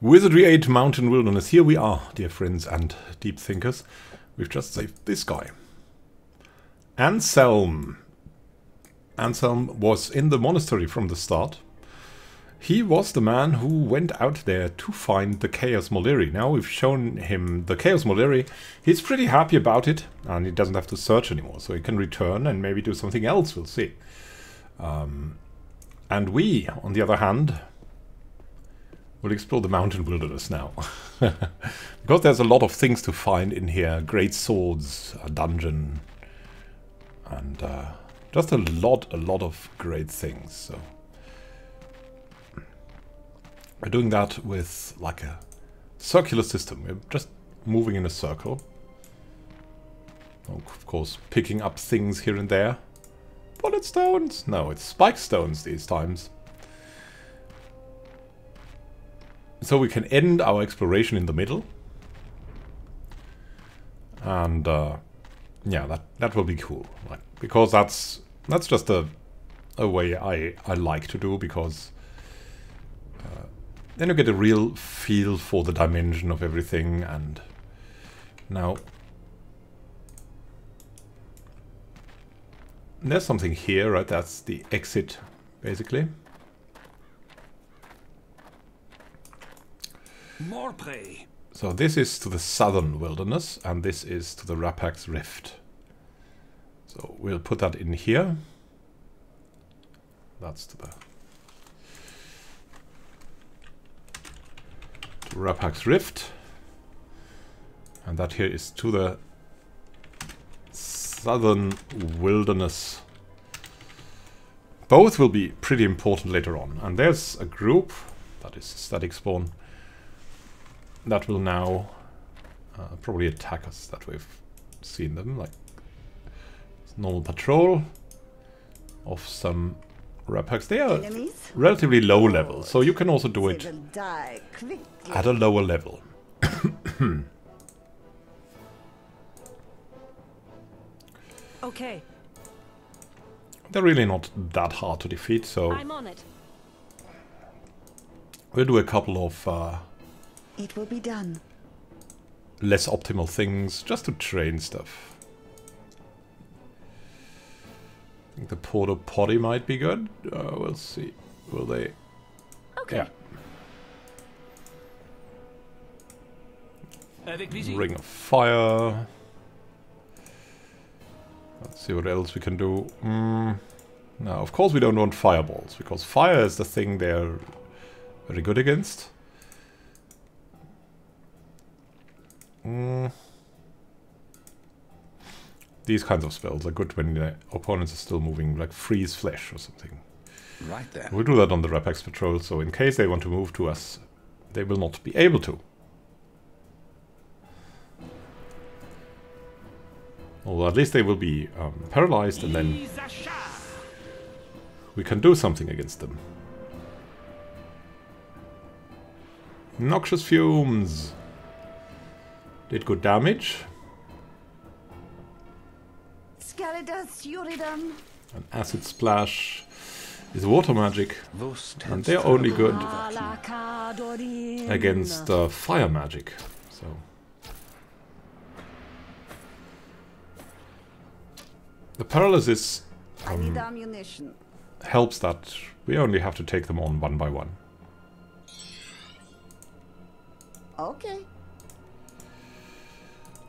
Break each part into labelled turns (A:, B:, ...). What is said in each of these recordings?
A: Wizardry 8 Mountain Wilderness. Here we are, dear friends and deep thinkers. We've just saved this guy. Anselm. Anselm was in the monastery from the start. He was the man who went out there to find the Chaos Moleri. Now we've shown him the Chaos Moleri. He's pretty happy about it, and he doesn't have to search anymore, so he can return and maybe do something else, we'll see. And we, on the other hand, will explore the mountain wilderness now. Because there's a lot of things to find in here. Great swords, a dungeon, and just a lot of great things. So we're doing that with like a circular system. We're just moving in a circle. Of course, picking up things here and there. Bullet stones? No, it's spike stones these times. So we can end our exploration in the middle. And yeah, that will be cool. Like, because that's just a way I like to do, because then you get a real feel for the dimension of everything. And now there's something here, right? That's the exit, basically.
B: More prey.
A: So this is to the southern wilderness, and this is to the Rapak's Rift. So we'll put that in here. That's to the Rapak's Rift. And that here is to the southern wilderness. Both will be pretty important later on. And there's a group, that is static spawn, that will now probably attack us. That we've seen them, like normal patrol of some Rapaks. They are relatively low level, so you can also do it at a lower level.
C: Okay.
A: They're really not that hard to defeat, so
C: I'm on it.
A: We'll do a couple of
D: it will be done.
A: Less optimal things just to train stuff. I think the Porta Potty might be good. We'll see. Will they?
C: Okay.
A: Yeah.
B: Avec plaisir.
A: Ring of Fire. Let's see what else we can do. No, of course we don't want fireballs, because fire is the thing they're very good against. These kinds of spells are good when the opponents are still moving, like freeze flesh or something.
B: Right there.
A: We'll do that on the Rapak's patrol, so in case they want to move to us, they will not be able to. Or at least they will be paralyzed, and then we can do something against them. Noxious Fumes did good damage. An Acid Splash is water magic, and they're only good against fire magic. So the paralysis helps that we only have to take them on one by one.
D: Okay.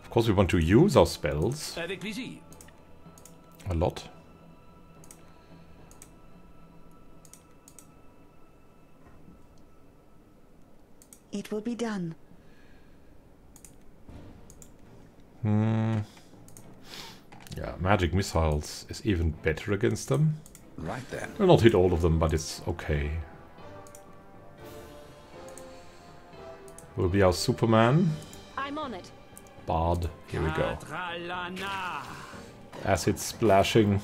A: Of course, we want to use our spells
B: Avec plaisir.
A: a lot.
D: It will be done.
A: Yeah, magic missiles is even better against them.
B: Right then.
A: We'll not hit all of them, but it's okay. Will be our Superman.
C: I'm on it.
A: Bard. Here we go. Acid splashing.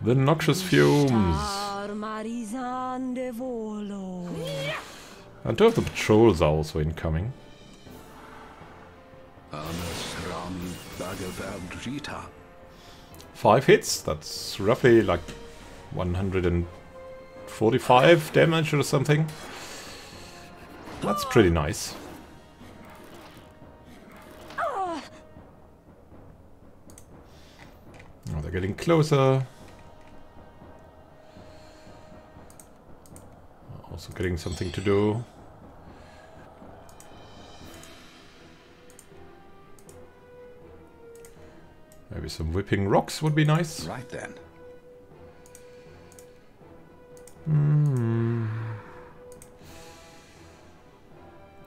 A: The Noxious Fumes. And two of the patrols are also incoming. 5 hits. That's roughly like 145 damage or something. That's pretty nice. Oh, they're getting closer. Also getting something to do. Maybe some whipping rocks would be nice.
B: Right then.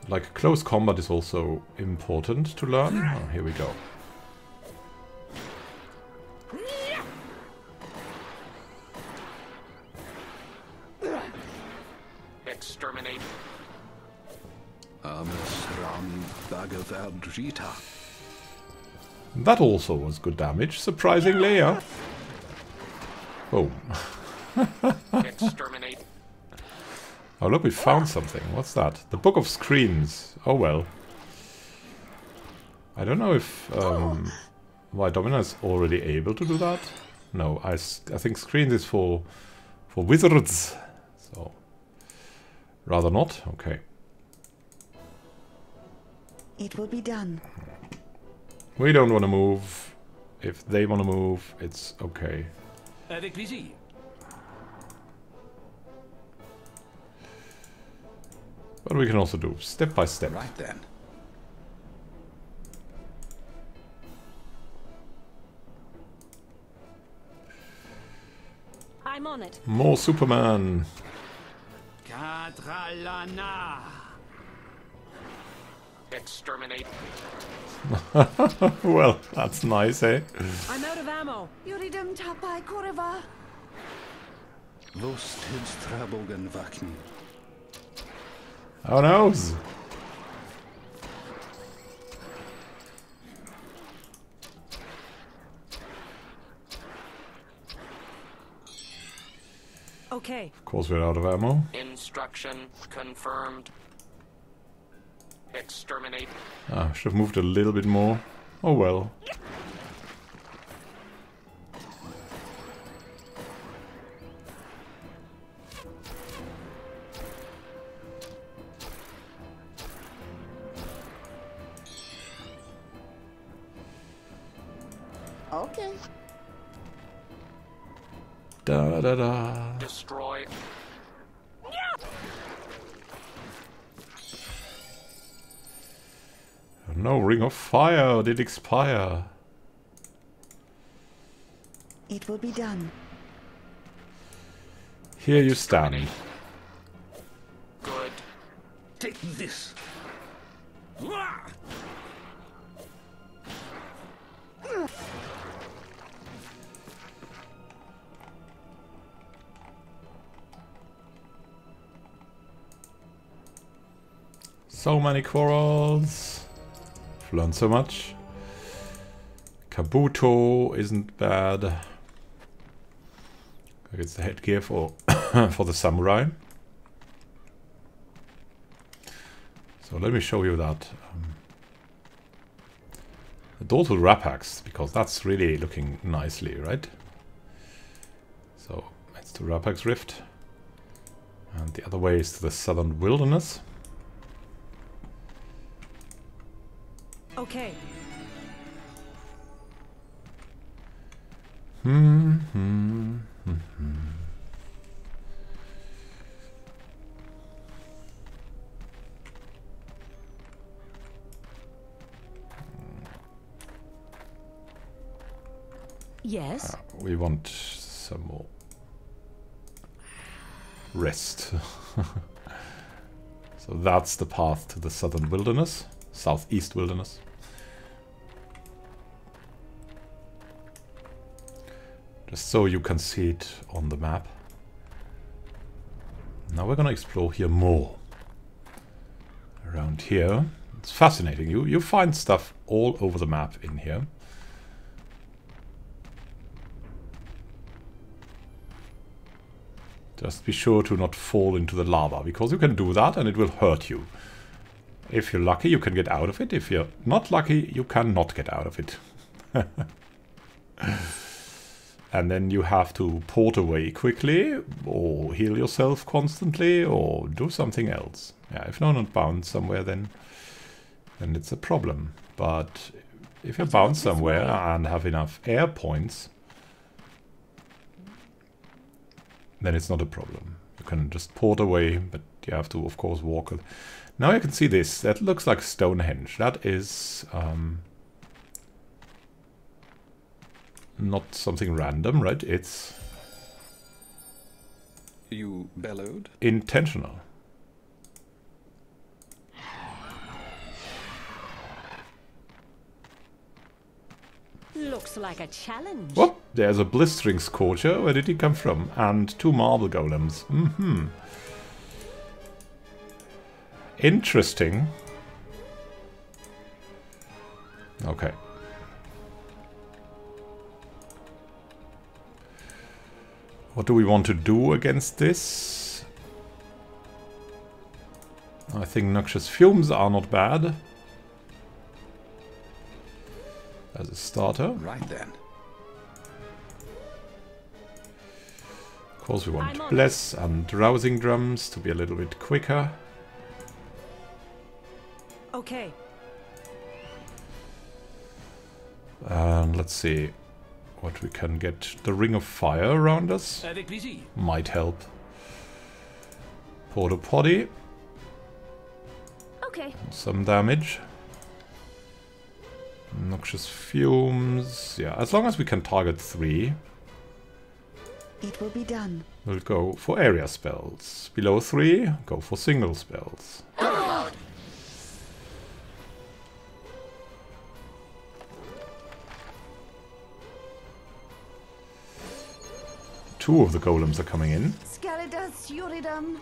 A: Like close combat is also important to learn. Oh, here we go.
E: Exterminate.
A: That also was good damage, surprisingly, yeah. Boom.
E: Exterminate.
A: Oh look, we found something. What's that? The Book of Screens. Oh well. I don't know if why Domina is already able to do that. No, I think Screens is for wizards. So rather not. Okay.
D: It will be done.
A: We don't want to move. If they want to move, it's okay.
B: Avec plaisir.
A: But we can also do step by step.
B: Right then.
C: I'm on it.
A: More Superman.
B: Kadralana.
E: Exterminate.
A: Well, that's nice, eh?
C: I'm out of ammo.
D: Yuridum tapai koreva.
B: Vos tidstrabogen vakni.
A: Oh no!
C: Okay.
A: Of course we're out of ammo.
E: Instruction confirmed. Exterminate.
A: Ah, should have moved a little bit more. Oh well.
D: Okay.
A: Da da da.
E: Destroy.
A: No, Ring of Fire did expire.
D: It will be done.
A: Here you stand.
E: Good.
B: Take this.
A: So many quarrels. I've learned so much. Kabuto isn't bad. It's the headgear for for the samurai. So let me show you that. The Dorsal Rapax, because that's really looking nicely, right? So it's to Rapax Rift. And the other way is to the Southern Wilderness.
C: Okay. Yes.
A: We want some more rest. So that's the path to the Southern Wilderness, Southeast Wilderness. Just so you can see it on the map. Now we're gonna explore here more. Around here. It's fascinating. You find stuff all over the map in here. Just be sure to not fall into the lava, because you can do that and it will hurt you. If you're lucky, you can get out of it. If you're not lucky, you cannot get out of it. and then you have to port away quickly, or heal yourself constantly, or do something else. Yeah, if you're not bound somewhere, then it's a problem. But if you're bound somewhere and have enough air points, then it's not a problem. You can just port away, but you have to, of course, walk. Now you can see this. That looks like Stonehenge. That is not something random, right? It's...
B: You bellowed?
A: intentional.
C: Looks like a challenge.
A: Whoop! There's a blistering scorcher. Where did he come from? And 2 marble golems. Interesting. Okay. What do we want to do against this? I think noxious fumes are not bad. As a starter.
B: Right then.
A: Of course we want Bless and Rousing Drums to be a little bit quicker.
C: Okay.
A: And let's see what we can get. The Ring of Fire around us
B: Avec plaisir.
A: might help. Porta Potty,
C: Okay.
A: some damage. Noxious Fumes. Yeah, as long as we can target 3,
D: It will be done.
A: we'll go for area spells. Below 3, go for single spells. Two of the golems are coming in.
D: Scaridas Uridum.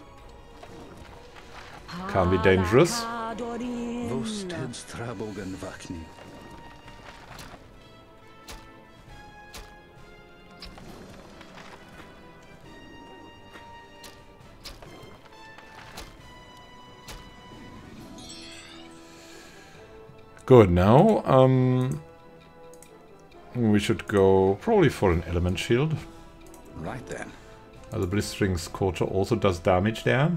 A: Can be dangerous.
B: Vosteds Trabogen Vakni.
A: Good, now we should go probably for an element shield.
B: Right then.
A: The blistering scorcher also does damage there.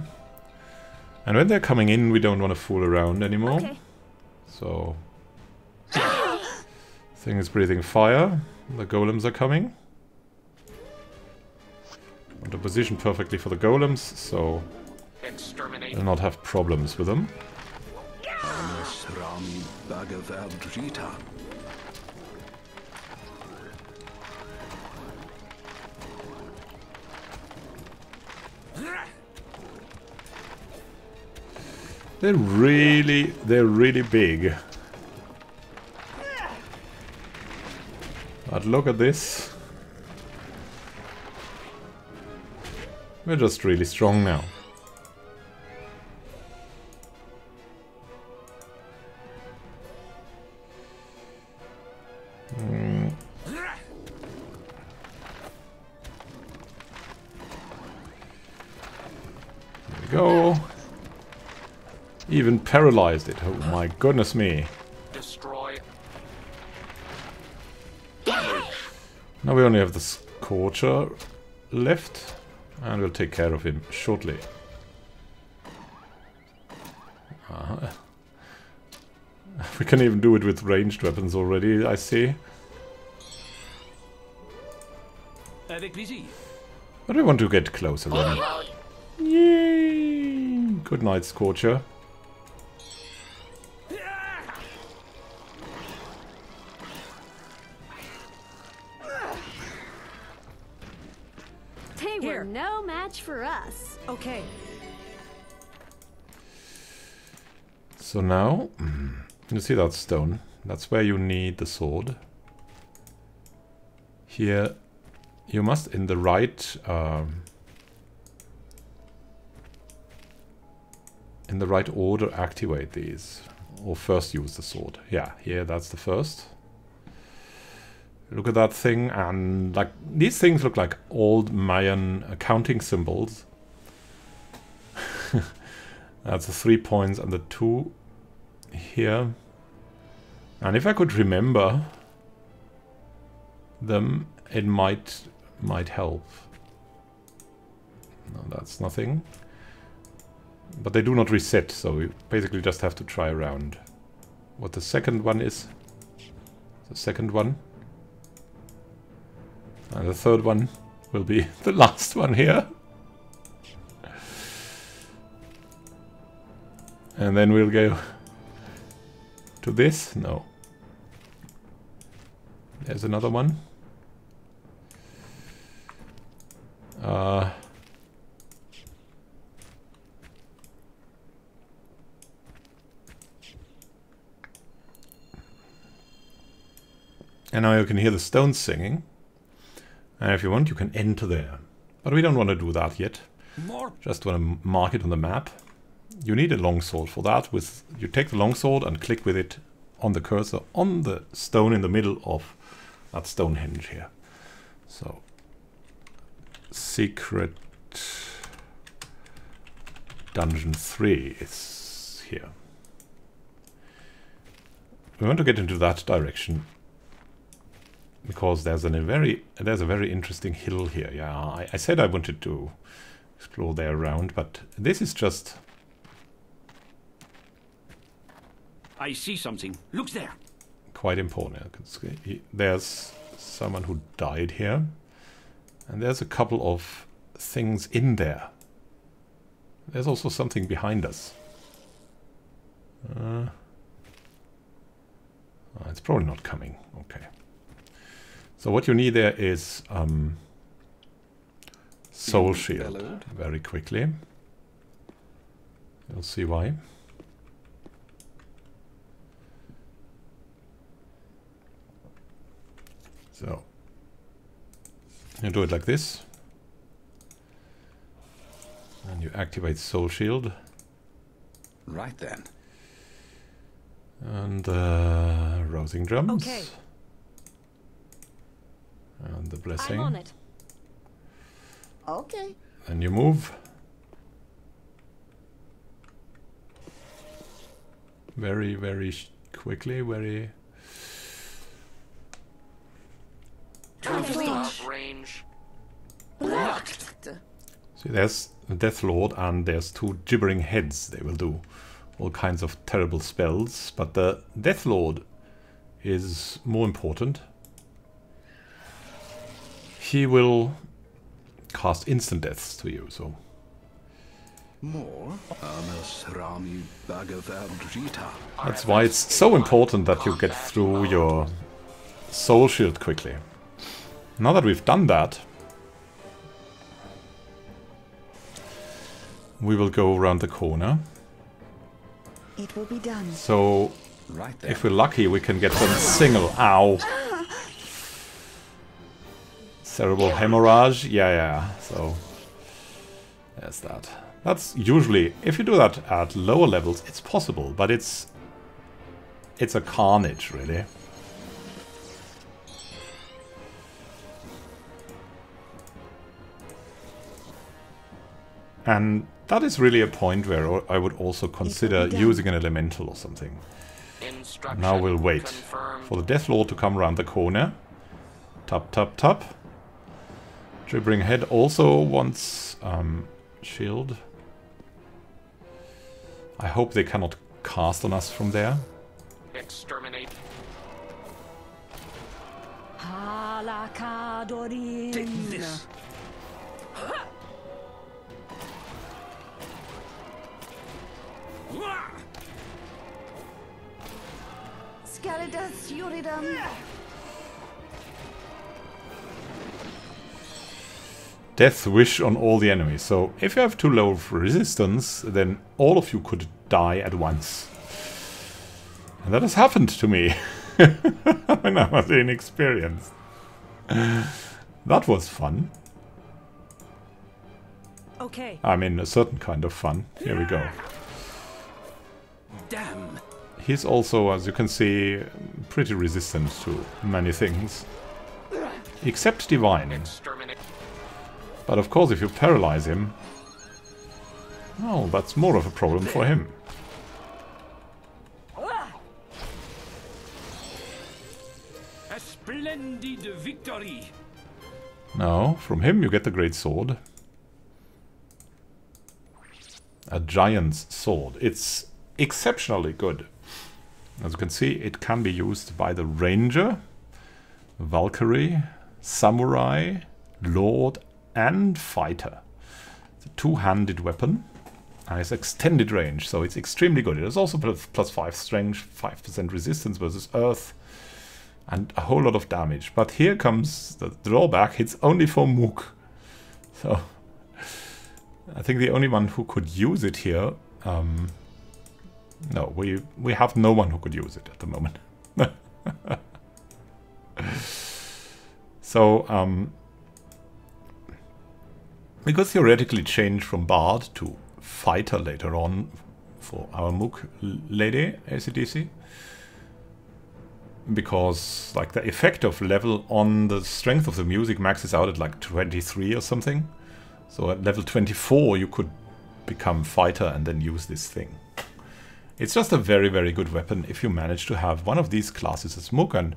A: And when they're coming in, we don't want to fool around anymore.
C: Okay.
A: So... thing is breathing fire. The golems are coming. Want to position perfectly for the golems, so
E: Exterminate.
A: we'll not have problems with them.
B: Ames Rami Bagavaldrita.
A: They're really big. But look at this. We're just really strong now. There we go. Even paralyzed it. Oh my goodness me.
E: Destroy.
A: Now we only have the Scorcher left. And we'll take care of him shortly. We can even do it with ranged weapons already, I see.
B: Avec plaisir.
A: But we want to get closer then. Yay! Good night, Scorcher.
F: They were
C: Here.
F: no match for us.
C: Okay.
A: So now, you see that stone? That's where you need the sword. Here, you must in the right order activate these, or first use the sword. Yeah, here that's the first. Look at that thing, and like these things look like old Mayan counting symbols. That's the 3 points and the 2 here. And if I could remember them, it might help. No, that's nothing. But they do not reset, so we basically just have to try around. What the second one is. The second one. And the third one will be the last one here. And then we'll go to this. No. There's another one. And now you can hear the stones singing. And if you want, you can enter there. But we don't want to do that yet. Just want to mark it on the map. You need a longsword for that. You take the longsword and click with it on the cursor on the stone in the middle of that Stonehenge here. So, secret dungeon 3 is here. We want to get into that direction because there's a very interesting hill here. Yeah, I said I wanted to explore there around, but this is just.
B: I see something. Look there.
A: Quite important. There's someone who died here, and there's a couple of things in there. There's also something behind us. It's probably not coming. Okay. So what you need there is soul shield. Very quickly. You'll see why. So you do it like this, and you activate Soul Shield.
B: Right then.
A: And rousing drums.
C: Okay.
A: And the blessing.
C: I'm on it.
D: Okay.
A: And you move. Very, very quickly. Very.
E: Range.
D: Blocked.
A: See, there's the Death Lord and there's two gibbering heads. They will do all kinds of terrible spells, but the Death Lord is more important. He will cast instant deaths to you, so.
B: More?
A: That's why it's so important that you get through your soul shield quickly. Now that we've done that, we will go around the corner.
D: It will be done.
A: So,
B: Right there.
A: if we're lucky, we can get some single. Ow! Cerebral hemorrhage. Yeah. So, there's that. That's usually, if you do that at lower levels, it's possible, but it's a carnage, really. And that is really a point where I would also consider using an elemental or something. Now we'll wait for the Death Lord to come around the corner. Tap, tap, tap. Gibbering Head also wants shield. I hope they cannot cast on us from there.
E: Exterminate.
B: Take this.
D: Scaladas Uridum.
A: Death Wish on all the enemies. So if you have too low of resistance, then all of you could die at once. And that has happened to me when I was inexperienced. That was fun.
C: Okay.
A: I mean, a certain kind of fun. Here we go.
B: Damn.
A: He's also, as you can see, pretty resistant to many things. Except Divine.
E: Exterminate.
A: But of course, if you paralyze him, well, that's more of a problem for him.
B: A splendid victory.
A: Now, from him you get the great sword. A giant's sword. It's exceptionally good. As you can see, it can be used by the Ranger, Valkyrie, Samurai, Lord, and Fighter. It's a two-handed weapon. And it's extended range, so it's extremely good. It is also plus 5 strength, 5% resistance versus Earth, and a whole lot of damage. But here comes the drawback. It's only for Mook. So I think the only one who could use it here... no, we have no one who could use it at the moment. So, we could theoretically change from Bard to Fighter later on for our Mook lady, AC/DC. Because, like, the effective level on the strength of the music maxes out at like 23 or something. So at level 24 you could become Fighter and then use this thing. It's just a very, very good weapon if you manage to have one of these classes as Mook, and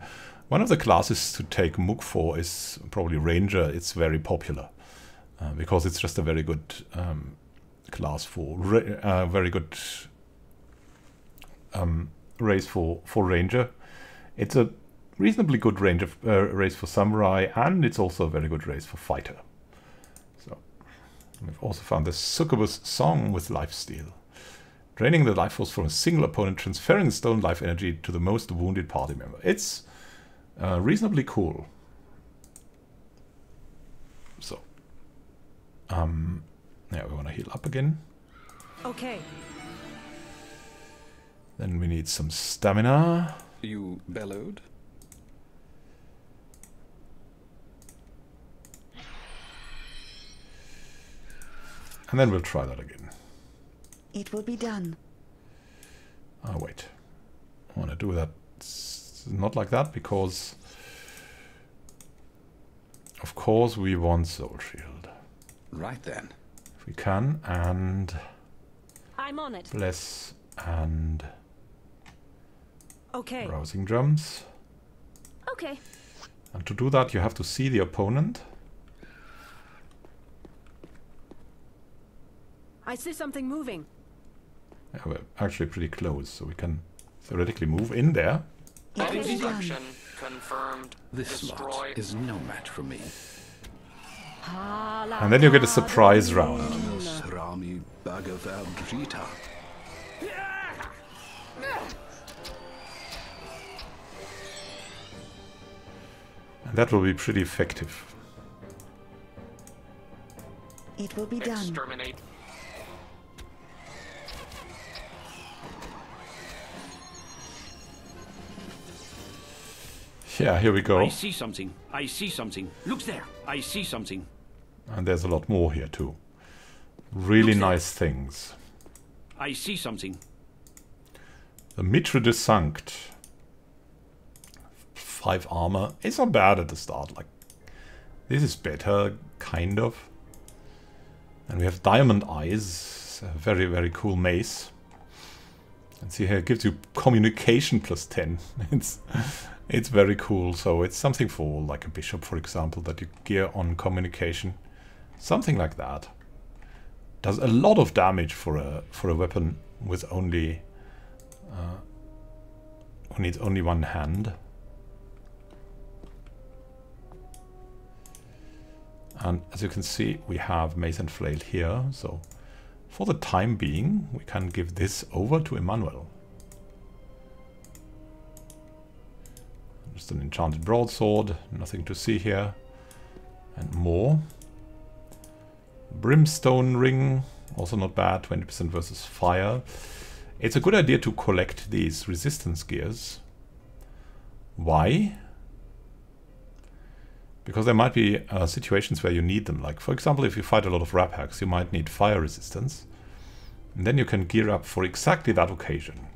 A: one of the classes to take Mook for is probably Ranger. It's very popular because it's just a very good class for very good race for Ranger. It's a reasonably good race for Samurai, and it's also a very good race for Fighter. So we've also found the Succubus Song with Lifesteal. Draining the life force from a single opponent, transferring the stolen life energy to the most wounded party member. It's reasonably cool. So, yeah, we want to heal up again.
C: Okay.
A: Then we need some stamina.
B: You bellowed?
A: And then we'll try that again.
D: It will be done.
A: Oh, wait. I want to do that not like that, because of course we want Soul Shield.
B: Right then.
A: If we can, and
C: I'm on it.
A: Bless and
C: Okay.
A: Rousing Drums.
C: Okay.
A: And to do that you have to see the opponent.
C: I see something moving.
A: Yeah, we're actually pretty close, so we can theoretically move in there.
D: It will be done.
E: Destruction confirmed.
B: This lot
E: Destroy.
B: is no match for me.
A: And then you get a surprise round.
B: Rami Bhagavad Gita.
A: And that will be pretty effective.
D: It will be done.
E: Exterminate.
A: Yeah, here we go.
F: I see something. I see something. Look there. I see something.
A: And there's a lot more here too. Really
F: Look there.
A: nice things.
F: I see something.
A: The Mitre de Sanct. 5 armor. It's not bad at the start. Like, this is better, kind of. And we have Diamond Eyes. A very, very cool mace. And see here, it gives you communication plus 10. It's very cool. So it's something for like a bishop, for example, that you gear on communication. Something like that. Does a lot of damage for a weapon with only who needs only one hand. And as you can see, we have Mace and Flail here. So for the time being, we can give this over to Emmanuel. Just an enchanted broadsword, nothing to see here. And more. Brimstone ring, also not bad, 20% versus fire. It's a good idea to collect these resistance gears. Why? Because there might be situations where you need them. Like, for example, if you fight a lot of rap hacks, you might need fire resistance. And then you can gear up for exactly that occasion.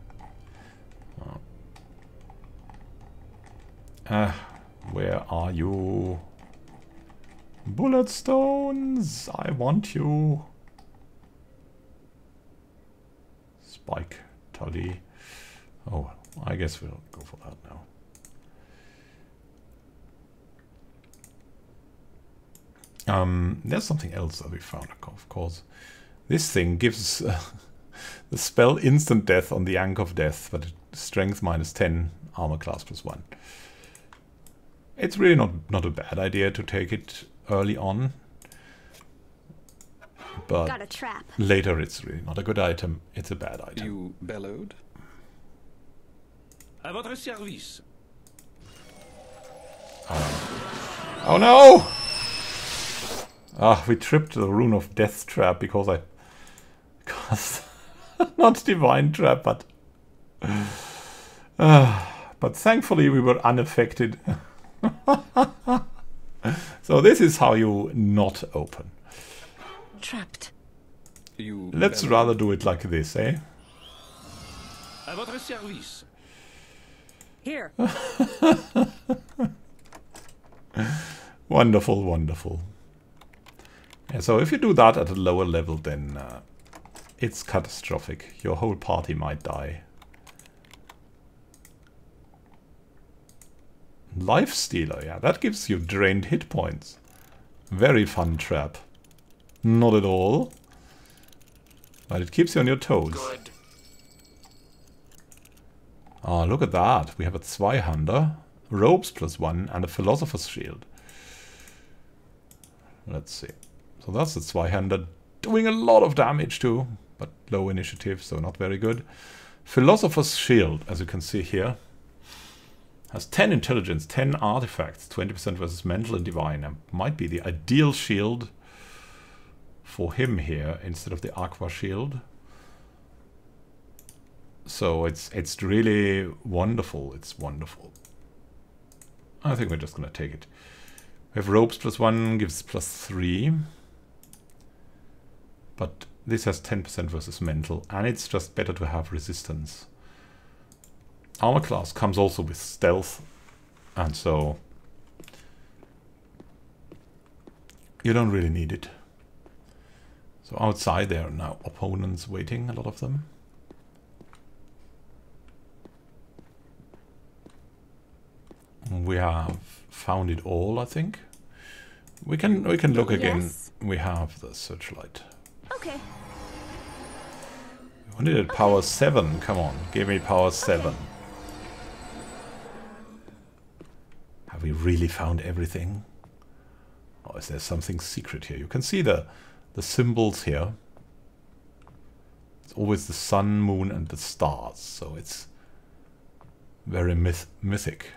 A: Where are you? Bullet stones! I want you. Spike Tully. Oh, I guess we'll go for that now. There's something else that we found, of course. This thing gives the spell instant death on the Ankh of Death, but strength -10, armor class +1. It's really not a bad idea to take it early on, but
C: Got a trap.
A: later it's really not a good item. It's a bad item.
B: You bellowed?
F: À votre service.
A: Oh no! Ah, we tripped the Rune of Death trap because not Divine Trap, but but thankfully we were unaffected. So this is how you not open.
C: Trapped.
B: You
A: Let's
B: bellowed?
A: rather do it like this, eh?
F: À votre service.
C: Here.
A: Wonderful, wonderful. Yeah, so if you do that at a lower level, then it's catastrophic. Your whole party might die. Life Stealer, yeah, that gives you drained hit points. Very fun trap. Not at all. But it keeps you on your toes.
E: Good.
A: Oh, look at that. We have a Zweihander, Ropes +1, and a Philosopher's Shield. Let's see. So that's the Zweihander doing a lot of damage too, but low initiative, so not very good. Philosopher's Shield, as you can see here, has 10 intelligence, 10 artifacts, 20% versus mental and divine, and might be the ideal shield for him here instead of the Aqua Shield. So it's really wonderful. It's wonderful. I think we're just gonna take it. We have Ropes +1, gives +3. But this has 10% versus mental, and it's just better to have resistance. Armor class comes also with stealth, and so you don't really need it. So outside there are now opponents waiting, a lot of them. We have found it all, I think. We can look again.
C: Yes.
A: We have the searchlight.
C: Okay.
A: We wanted it power 7. Come on, give me power 7. Have we really found everything? Or is there something secret here? You can see the symbols here. It's always the sun, moon, and the stars, so it's very mythic.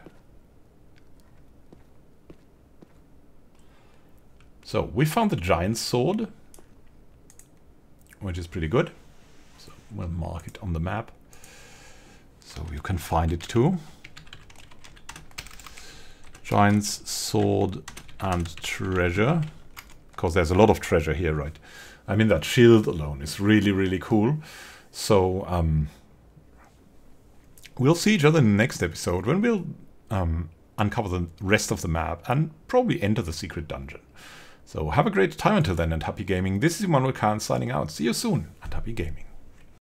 A: So we found the giant sword, which is pretty good. So we'll mark it on the map, so you can find it too. Giant's sword and treasure, because there's a lot of treasure here, right? I mean, that shield alone is really, really cool. So we'll see each other in the next episode when we'll uncover the rest of the map and probably enter the secret dungeon. So have a great time until then, and happy gaming. This is Immanuel Khan signing out. See you soon, and happy gaming.